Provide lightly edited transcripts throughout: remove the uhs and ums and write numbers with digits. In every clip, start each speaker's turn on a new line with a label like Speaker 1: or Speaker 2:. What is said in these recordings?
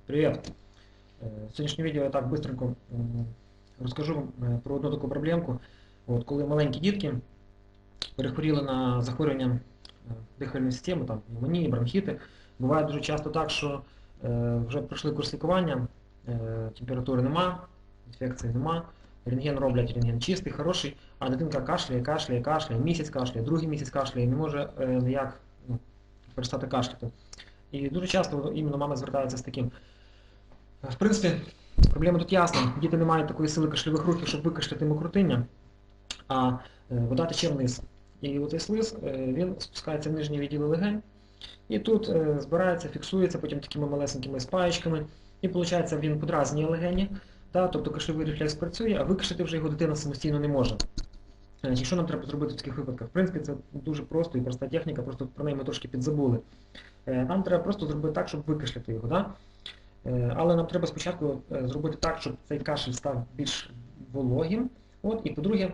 Speaker 1: Привет! В сьогоднішньому відео я так быстренько розкажу вам про одну таку проблемку. Коли маленькі дітки перехворіли на захворювання дихальної системи, там, пневмонії, бронхіти, буває дуже часто так, що вже пройшли курс лікування, температури нема, інфекції нема, рентген роблять, рентген чистий, хороший, а дитинка кашляє, місяць кашляє, другий місяць кашляє, не може ніяк перестати кашляти. І дуже часто іменно мама звертається з таким. В принципі, проблема тут ясна. Діти не мають такої сили кашльових рухів, щоб викашляти мокротиння, а вода тече вниз. І оцей слиз, він спускається в нижні відділи легень, і тут збирається, фіксується потім такими малесенькими спаєчками, і виходить, він подразнює легені, тобто кашльовий рефлекс працює, а викашляти вже його дитина самостійно не може. Що нам треба зробити в таких випадках? В принципі, це дуже просто і проста техніка, просто про неї ми трошки підзабули. Нам треба просто зробити так, щоб викашляти його. Але нам треба спочатку зробити так, щоб цей кашель став більш вологим. І по-друге,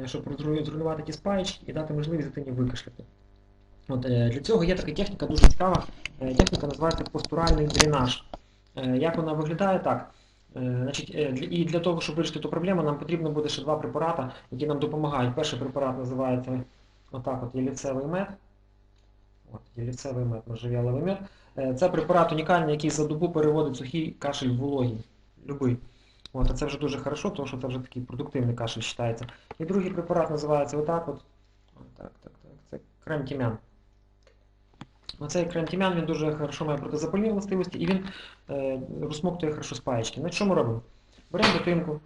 Speaker 1: щоб зруйнувати ті спаєчки і дати можливість дитині викашляти. Для цього є така техніка дуже цікава. Техніка називається постуральний дренаж. Як вона виглядає? Так. І для того, щоб вирішити ту проблему, нам потрібно буде ще два препарати, які нам допомагають. Перший препарат називається ялівцевий мед. Ялівцевий мед, можжевеловий мед. Це препарат унікальний, який за добу переводить сухий кашель в вологий. Любий. А це вже дуже хорошо, тому що це вже такий продуктивний кашель вважається. І другий препарат називається це крем тім'ян. Оцей крем тім'ян, він дуже хорошо має протизапальні властивості і він розсмоктує хорошо спаєчки. Що ми робимо? Беремо дитинку,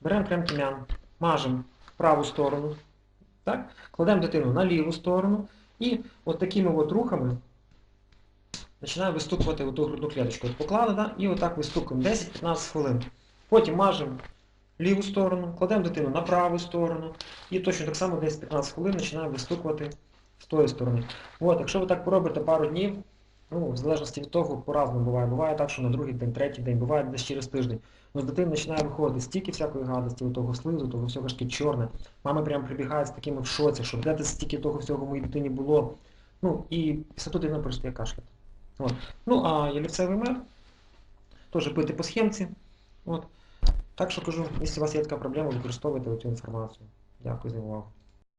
Speaker 1: беремо крем тім'ян, мажемо в праву сторону, кладемо дитину на ліву сторону і от такими рухами починаю вистукувати оту грудну клеточку. Поклали, і отак вистукуємо 10-15 хвилин. Потім мажемо ліву сторону, кладемо дитину на праву сторону і точно так само 10-15 хвилин починаємо вистукувати з тої сторони. Якщо ви так поробите пару днів, в залежності від того, по-разному буває. Буває так, що на другий день, третій день, буває десь через тиждень. З дитини починає виходити стільки всякої гадості, того слизу, того всього ж таки чорне. Мами прямо прибігають з такими в шоці, що де стільки того всього в моїй дитині було. І після того дитина перестає кашляти. А ялівцевий мед теж пити по схемці. Так що кажу, якщо у вас є така проблема, використовуйте цю інформацію. Дякую за увагу.